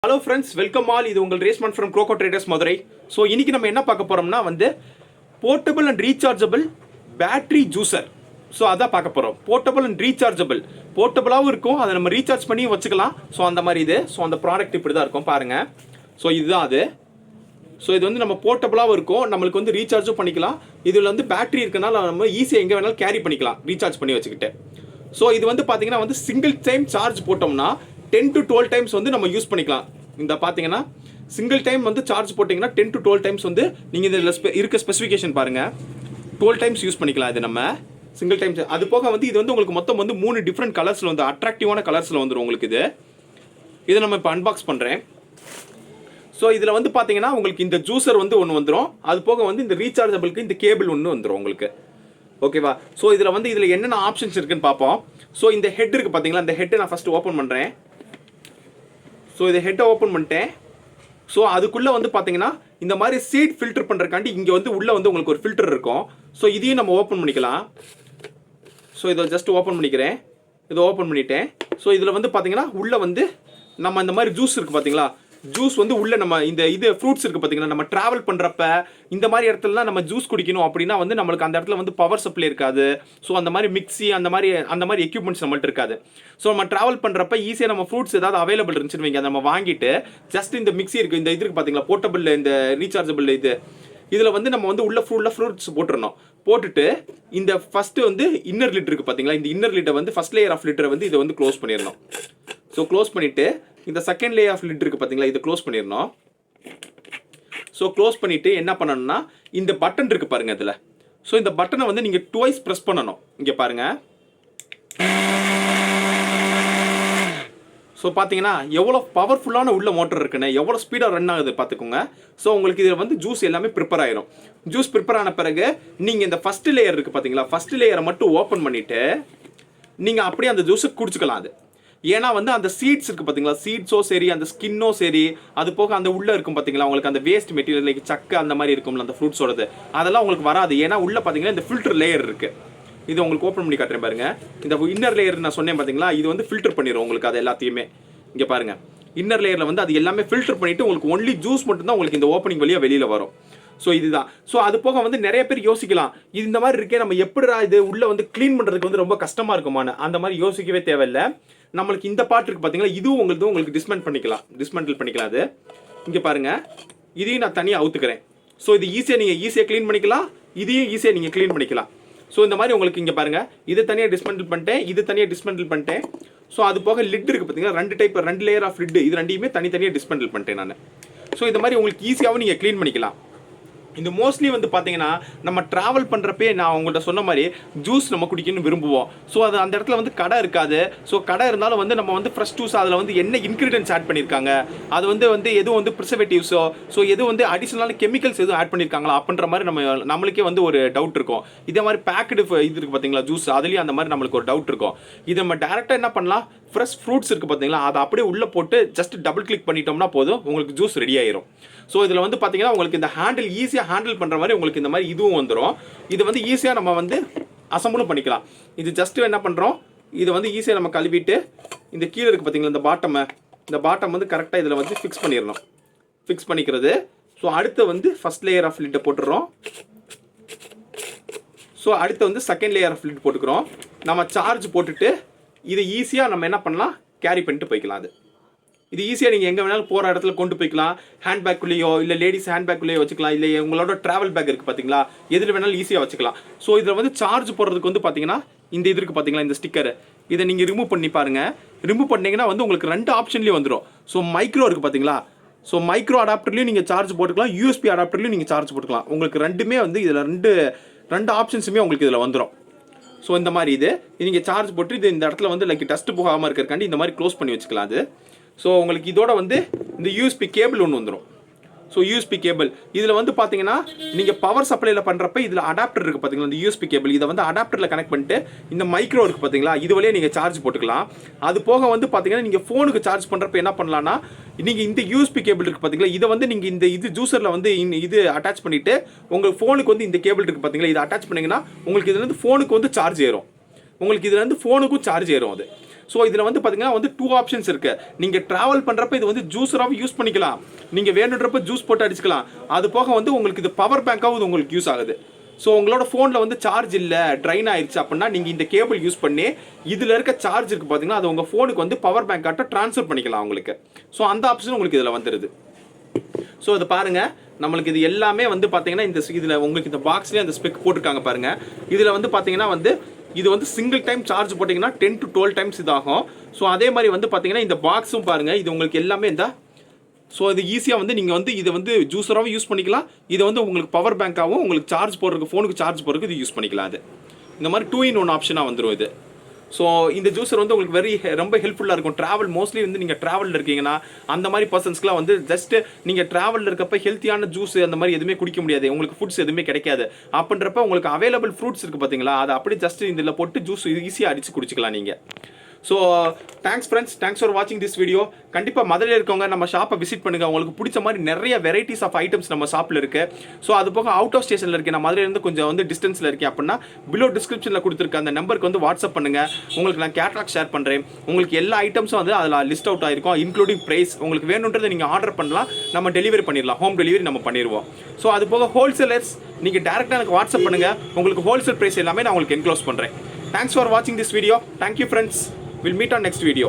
Hello friends, welcome all. இது உங்கள் ரேஸ்மன் from KOKO Traders Madurai. So இன்னைக்கு நம்ம என்ன பார்க்க போறோம்னா portable and rechargeable battery juicer. So அத பார்க்க போறோம். Portable and rechargeable. போர்ட்டபிளாவும் இருக்கும், அதை நம்ம ரீசார்ஜ் பண்ணி வச்சுக்கலாம். ஸோ அந்த மாதிரி இது. ஸோ அந்த ப்ராடக்ட் இப்படி தான் இருக்கும் பாருங்க. ஸோ இதுதான் அது. ஸோ இது நம்ம போர்ட்டபிளாகவும் இருக்கும், நம்மளுக்கு ரீசார்ஜும் பண்ணிக்கலாம். இதில் பேட்டரி இருக்கனால நம்ம ஈஸியாக எங்கே வேணாலும் கேரி பண்ணிக்கலாம் ரீசார்ஜ் பண்ணி வச்சுக்கிட்டு. ஸோ இது பார்த்தீங்கன்னா சிங்கிள் டைம் சார்ஜ் போட்டோம்னா 10 to 12 டைம்ஸ் நம்ம யூஸ் பண்ணிக்கலாம். இந்த பார்த்தீங்கன்னா சிங்கிள் டைம் சார்ஜ் போட்டிங்கன்னா 10 to 12 டைம்ஸ் நீங்கள் இதில் இருக்க ஸ்பெசிஃபிகேஷன் பாருங்கள். 12 டைம்ஸ் யூஸ் பண்ணிக்கலாம் இது நம்ம சிங்கிள் டைம்ஸ். அது போக இது உங்களுக்கு மொத்தம் 3 டிஃப்ரெண்ட் கலர்ஸில் அட்ராக்டிவான கலர்ஸில் வந்துடும் உங்களுக்கு இது. இதை நம்ம இப்போ அன்பாக்ஸ் பண்ணுறேன். ஸோ இதில் பார்த்தீங்கன்னா உங்களுக்கு இந்த ஜூஸர் ஒன்று வந்துடும். அது போக இந்த ரீசார்ஜபிளுக்கு இந்த கேபிள் ஒன்று வந்துடும் உங்களுக்கு. ஓகேவா? ஸோ இதில் என்னென்ன ஆப்ஷன்ஸ் இருக்குன்னு பார்ப்போம். ஸோ இந்த ஹெட் இருக்குது பார்த்தீங்களா, இந்த ஹெட்டை நான் ஃபஸ்ட்டு ஓப்பன் பண்ணுறேன். ஸோ இதை ஹெட்டை ஓப்பன் பண்ணிட்டேன். ஸோ அதுக்குள்ளே பார்த்தீங்கன்னா இந்த மாதிரி சீட் ஃபில்டர் பண்ணுறக்காண்டி இங்கே உள்ளே உங்களுக்கு ஒரு ஃபில்டர் இருக்கும். ஸோ இதையும் நம்ம ஓப்பன் பண்ணிக்கலாம். ஸோ இதை ஜஸ்ட் ஓப்பன் பண்ணிக்கிறேன். இதை ஓப்பன் பண்ணிட்டேன். ஸோ இதில் பார்த்தீங்கன்னா உள்ளே நம்ம இந்த மாதிரி ஜூஸ் இருக்குது பார்த்தீங்களா, ஜூஸ் உள்ளே நம்ம இது ஃப்ரூட்ஸ் இருக்குது பார்த்தீங்கன்னா, நம்ம ட்ராவல் பண்ணுறப்ப இந்த மாதிரி இடத்துலலாம் நம்ம ஜூஸ் குடிக்கணும் அப்படின்னா நம்மளுக்கு அந்த இடத்துல பவர் சப்ளை இருக்காது. ஸோ அந்த மாதிரி மிக்ஸி அந்த மாதிரி எக்யூப்மெண்ட்ஸ் நம்மள்ட்ட இருக்காது. ஸோ நம்ம ட்ராவல் பண்ணுறப்ப ஈஸியாக நம்ம ஃப்ரூட்ஸ் ஏதாவது அவைலபிள் இருந்துச்சுன்னு வைங்க, அதை நம்ம வாங்கிட்டு ஜஸ்ட் இந்த மிக்ஸி இருக்குது, இந்த இது இருக்குது பார்த்தீங்களா போர்ட்டபிள், இந்த ரீசார்ஜபிள் இதில் நம்ம உள்ள ஃப்ரூட்ஸ் போட்டுருணும். போட்டுட்டு இந்த ஃபஸ்ட்டு இன்னர் லிட் இருக்குது பார்த்தீங்களா, இந்த இன்னர் லிட்டை ஃபஸ்ட் லேயர் ஆஃப் லிட்டரை இதை க்ளோஸ் பண்ணிடணும். ஸோ க்ளோஸ் பண்ணிவிட்டு இந்த செகண்ட் லேயர் ஆஃப் லிட் இருக்குது பார்த்தீங்களா, இதை க்ளோஸ் பண்ணிடணும். ஸோ க்ளோஸ் பண்ணிவிட்டு என்ன பண்ணணும்னா இந்த பட்டன் இருக்குது பாருங்கள் இதில். ஸோ இந்த பட்டனை நீங்கள் டுவைஸ் ப்ரெஸ் பண்ணணும். இங்கே பாருங்கள். ஸோ பார்த்தீங்கன்னா எவ்வளோ பவர்ஃபுல்லான உள்ள மோட்டர் இருக்குன்னு, எவ்வளோ ஸ்பீடாக ரன் ஆகுது பார்த்துக்கோங்க. ஸோ உங்களுக்கு இதில் ஜூஸ் எல்லாமே ப்ரிப்பேர் ஆயிரும். ஜூஸ் ப்ரிப்பேர் ஆன பிறகு நீங்கள் இந்த ஃபஸ்ட்டு லேயர் இருக்குது பார்த்தீங்களா, ஃபஸ்ட்டு லேயரை மட்டும் ஓப்பன் பண்ணிவிட்டு நீங்கள் அப்படியே அந்த ஜூஸை குடிச்சுக்கலாம். அது ஏன்னா அந்த சீட்ஸ் இருக்குது பார்த்தீங்களா, சீட்ஸோ சரி அந்த ஸ்கின்னோ சரி, அது போக அந்த உள்ளே இருக்கும் பார்த்தீங்களா உங்களுக்கு அந்த வேஸ்ட் மெட்டீரியல் லைக் சக்கை அந்த மாதிரி இருக்கும்ல அந்த ஃப்ரூட்ஸோடது, அதெல்லாம் உங்களுக்கு வராது. ஏன்னா உள்ளே பார்த்தீங்கன்னா இந்த ஃபில்டர் லேயர் இருக்குது. இது உங்களுக்கு ஓப்பன் பண்ணி காட்டுறேன் பாருங்க. இந்த இன்னர் லேயர் நான் சொன்னேன் பார்த்தீங்களா, இது ஃபில்டர் பண்ணிடும் உங்களுக்கு அது எல்லாத்தையுமே. இங்கே பாருங்க, இன்னர் லேயரில் அது எல்லாமே ஃபில்டர் பண்ணிவிட்டு உங்களுக்கு ஒன்லி ஜூஸ் மட்டும்தான் உங்களுக்கு இந்த ஓப்பனிங் வழியாக வெளியில் வரும். ஸோ இதுதான். ஸோ அது போக நிறைய பேர் யோசிக்கலாம், இது இந்த மாதிரி இருக்கே நம்ம எப்படிடா இது உள்ளே க்ளீன் பண்ணுறதுக்கு ரொம்ப கஷ்டமாக இருக்குமான்னு. அந்த மாதிரி யோசிக்கவே தேவையில்லை. நம்மளுக்கு இந்த பார்ட் இருக்குது பார்த்தீங்களா, இதுவும் உங்களுக்கு டிஸ்மெண்டில் பண்ணிக்கலாம். அது இங்கே பாருங்கள், இதையும் நான் தனியாக அவுத்துக்கிறேன். ஸோ இது ஈஸியாக க்ளீன் பண்ணிக்கலாம், இதையும் ஈஸியாக நீங்கள் க்ளீன் பண்ணிக்கலாம். ஸோ இந்த மாதிரி உங்களுக்கு இங்கே பாருங்கள், இதை தனியாக டிஸ்மெண்டில் பண்ணிட்டேன், இது தனியாக டிஸ்மெண்டில் பண்ணிட்டேன். ஸோ அது போக லிட் இருக்குது பார்த்தீங்கன்னா, 2 லேயர் ஆஃப் லிட், இது ரெண்டையுமே தனித்தனியாக டிஸ்மெண்டில் பண்ணிட்டேன் நான். ஸோ இந்த மாதிரி உங்களுக்கு ஈஸியாகவும் நீங்கள் க்ளீன் பண்ணிக்கலாம். இந்த மோஸ்ட்லி பார்த்தீங்கன்னா நம்ம ட்ராவல் பண்ணுறப்பே நான் உங்கள்கிட்ட சொன்ன மாதிரி ஜூஸ் நம்ம குடிக்கணும்னு விரும்புவோம். ஸோ அது அந்த இடத்துல கடை இருக்காது. ஸோ கடை இருந்தாலும் நம்ம ஃப்ரெஷ் ஜூஸ் அதில் என்ன இன்க்ரீடியன்ஸ் ஆட் பண்ணியிருக்காங்க, அது எதுவும் ப்ரிசர்வேட்டிவ்ஸோ ஸோ எதுவும் அடிஷனலான கெமிக்கல்ஸ் எதுவும் ஆட் பண்ணியிருக்காங்களா அப்படின்ற மாதிரி நம்மளுக்கே ஒரு டவுட் இருக்கும். இதே மாதிரி பேக்கடு இது இருக்குது பார்த்தீங்களா ஜூஸ், அதுலேயும் அந்த மாதிரி நம்மளுக்கு ஒரு டவுட் இருக்கும். இதை நம்ம டேரெக்டாக என்ன பண்ணலாம், ஃப்ரெஷ் ஃப்ரூட்ஸ் இருக்குது பார்த்தீங்களா, அதை அப்படியே உள்ளே போட்டு ஜஸ்ட் டபுள் கிளிக் பண்ணிட்டோம்னா போதும், உங்களுக்கு ஜூஸ் ரெடி ஆயிரும். ஸோ இதில் பார்த்தீங்கன்னா உங்களுக்கு இந்த ஹேண்டில் ஈஸியாக ஹேண்டில் பண்ணுற மாதிரி உங்களுக்கு இந்த மாதிரி இதுவும் வந்துடும். இது ஈஸியாக நம்ம அசம்பிளும் பண்ணிக்கலாம். இது ஜஸ்ட்டு என்ன பண்ணுறோம், இது ஈஸியாக நம்ம கழுவிட்டு இந்த கீழே இருக்குது பார்த்தீங்களா இந்த பாட்டம் கரெக்டாக இதில் ஃபிக்ஸ் பண்ணிடணும். ஃபிக்ஸ் பண்ணிக்கிறது. ஸோ அடுத்து ஃபஸ்ட் லேயர் ஆஃப் லிட்டை போட்டுடுறோம். ஸோ அடுத்து செகண்ட் லேயர் ஆஃப் லிட் போட்டுக்கிறோம். நம்ம சார்ஜ் போட்டுட்டு இதை ஈஸியாக நம்ம என்ன பண்ணலாம், கேரி பண்ணிட்டு போய்க்கலாம். இது ஈஸியாக நீங்கள் எங்கே வேணாலும் போகிற இடத்துல கொண்டு போய்க்கலாம். ஹேண்ட்பேக்குள்ளேயோ இல்லை லேடிஸ் ஹேண்ட்பேக்குள்ளேயோ வச்சுக்கலாம், இல்லை உங்களோட ட்ராவல் பேக் இருக்குது பார்த்தீங்களா, எதில் வேணாலும் ஈஸியாக வச்சுக்கலாம். ஸோ இதில் சார்ஜ் போடுறதுக்கு பார்த்தீங்கன்னா இந்த இது இருக்குது பார்த்தீங்களா, இந்த ஸ்டிக்கர், இதை நீங்கள் ரிமூவ் பண்ணி பாருங்கள். ரிமூவ் பண்ணிங்கன்னா உங்களுக்கு 2 ஆப்ஷன்லேயும் வந்துடும். ஸோ மைக்ரோ இருக்குது பார்த்தீங்களா, ஸோ மைக்ரோ அடாப்டர்லையும் நீங்கள் சார்ஜ் போட்டுக்கலாம், யூஎஸ்பி அடாப்டர்லையும் நீங்கள் சார்ஜ் போட்டுக்கலாம். உங்களுக்கு ரெண்டுமே இதில் ரெண்டு ஆப்ஷன்ஸுமே உங்களுக்கு இதில் வந்துடும். ஸோ இந்த மாதிரி இது நீங்கள் சார்ஜ் போட்டு இது இந்த இடத்துல லைக் டஸ்ட் போகாமல் இருக்கிறக்காண்டி இந்த மாதிரி க்ளோஸ் பண்ணி வச்சுக்கலாம். அது ஸோ உங்களுக்கு இதோட இந்த யூஎஸ்பி கேபிள் ஒன்று வந்துடும். ஸோ யூஎஸ்பி கேபிள் இதில் பார்த்தீங்கன்னா நீங்கள் பவர் சப்ளையில் பண்ணுறப்ப இதில் அடாப்டர் இருக்குது பார்த்தீங்களா, இந்த யூஎஸ்பி கேபிள் இதை அடாப்டரில் கனெக்ட் பண்ணிட்டு இந்த மைக்ரோ இருக்குது பார்த்தீங்களா, இது வழியாக நீங்கள் சார்ஜ் போட்டுக்கலாம். அது போக பார்த்தீங்கன்னா நீங்கள் ஃபோனுக்கு சார்ஜ் பண்ணுறப்ப என்ன பண்ணலான்னா, நீங்கள் இந்த யூஎஸ்பி கேபிள் இருக்குது பார்த்தீங்களா, இதை நீங்கள் இந்த இது ஜூஸரில் இது அட்டாச் பண்ணிவிட்டு உங்கள் ஃபோனுக்கு இந்த கேபிள் இருக்குது பார்த்தீங்களா, இதை அட்டாச் பண்ணிங்கன்னா உங்களுக்கு இதுலேருந்து ஃபோனுக்கு சார்ஜ் ஏறும். உங்களுக்கு இதுலேருந்து ஃபோனுக்கும் சார்ஜ் ஏறும். அது ஸோ இதில் வந்து பார்த்தீங்கன்னா வந்து 2 ஆப்ஷன்ஸ் இருக்கு. நீங்கள் ட்ராவல் பண்ணுறப்ப இது வந்து ஜூஸராகவும் யூஸ் பண்ணிக்கலாம், நீங்கள் வேணுன்றப்ப ஜூஸ் போட்டு அடிச்சுக்கலாம். அது போக வந்து உங்களுக்கு இது பவர் பேங்காகவும் உங்களுக்கு யூஸ் ஆகுது. ஸோ உங்களோட ஃபோனில் வந்து சார்ஜ் இல்லை, ட்ரைன் ஆயிடுச்சு அப்படின்னா நீங்கள் இந்த கேபிள் யூஸ் பண்ணி இதில் இருக்க சார்ஜ் இருக்குது பார்த்தீங்கன்னா அது உங்கள் ஃபோனுக்கு வந்து பவர் பேங்காட்ட ட்ரான்ஸ்ஃபர் பண்ணிக்கலாம் உங்களுக்கு. ஸோ அந்த ஆப்ஷன் உங்களுக்கு இதில் வந்துடுது. ஸோ இதை பாருங்கள், நம்மளுக்கு இது எல்லாமே வந்து பார்த்தீங்கன்னா இந்த இதில் உங்களுக்கு இந்த பாக்ஸ்லேயே அந்த ஸ்பெக் போட்டிருக்காங்க பாருங்கள். இதில் வந்து பார்த்தீங்கன்னா வந்து இது வந்து சிங்கிள் டைம் சார்ஜ் போட்டிங்கன்னா 10 to 12 டைம்ஸ் இதாகும். ஸோ அதே மாதிரி வந்து பார்த்தீங்கன்னா இந்த பாக்ஸும் பாருங்கள், இது உங்களுக்கு எல்லாமே இந்த ஸோ இது ஈஸியாக வந்து நீங்கள் வந்து இதை வந்து ஜூஸராகவும் யூஸ் பண்ணிக்கலாம், இதை வந்து உங்களுக்கு பவர் பேங்காகவும் உங்களுக்கு சார்ஜ் போடுறதுக்கு ஃபோனுக்கு சார்ஜ் போடுறதுக்கு இது யூஸ் பண்ணிக்கலாம். அது இந்த மாதிரி 2-in-1 ஆப்ஷனாக வந்துடும் இது. ஸோ இந்த ஜூஸர் வந்து உங்களுக்கு ரொம்ப ஹெல்ப்ஃபுல்லாக இருக்கும். ட்ராவல் மோஸ்ட்லி வந்து நீங்கள் ட்ராவலில் இருக்கீங்கன்னா அந்த மாதிரி பர்சன்ஸ்க்குலாம் வந்து ஜஸ்ட் நீங்கள் ட்ராவலில் இருக்கப்போ ஹெல்த்தியான ஜூஸ் அந்த மாதிரி எதுவுமே குடிக்க முடியாது, உங்களுக்கு ஃபுட்ஸ் எதுவுமே கிடைக்காது. அப்படின்றப்ப உங்களுக்கு அவைலபிள் ஃப்ரூட்ஸ் இருக்குது பார்த்தீங்களா, அதை அப்படியே ஜஸ்ட் இதில் போட்டு ஜூஸ் ஈஸியாக அடித்து குடிச்சிக்கலாம் நீங்கள். So thanks friends, thanks for வாட்சிங் திஸ் வீடியோ. கண்டிப்பாக மதுரையில் இருக்கவங்க நம்ம ஷாப்பை விசிட் பண்ணுங்கள், உங்களுக்கு பிடிச்ச மாதிரி நிறைய வெரைட்டிஸ் ஆஃப் ஐட்டம்ஸ் நம்ம ஷாப்பில் இருக்குது. ஸோ அது போக அவுட் ஆஃப் ஸ்டேஷனில் இருக்கேன், நான் மதுரையிலேருந்து கொஞ்சம் வந்து டிஸ்டன்ஸில் இருக்கேன் அப்படின்னா பிலோ டிஸ்கிரிப்ஷனில் கொடுத்துருக்க அந்த நம்பருக்கு வந்து வாட்ஸ்அப் பண்ணுங்கள், உங்களுக்கு நான் கேட்லாக் ஷேர் பண்ணுறேன். உங்களுக்கு எல்லா ஐட்டம்ஸும் வந்து அதில் லிஸ்ட் அவுட் ஆகிருக்கும், இன்க்ளூடிங் ப்ரைஸ். உங்களுக்கு வேணுன்றதை நீங்கள் ஆர்டர் பண்ணலாம், நம்ம டெலிவரி பண்ணிடலாம், ஹோம் டெலிவரி நம்ம பண்ணிடுவோம். ஸோ அது போக ஹோல்சேலர்ஸ் நீங்கள் டேரெக்டாக எனக்கு வாட்ஸ்அப் பண்ணுங்கள், உங்களுக்கு ஹோல்சேல் ப்ரைஸ் எல்லாமே நான் உங்களுக்கு என்க்ளோஸ் பண்ணுறேன். தேங்க்ஸ் ஃபார் வாட்சிங் this video. Thank you friends. We'll meet on next video.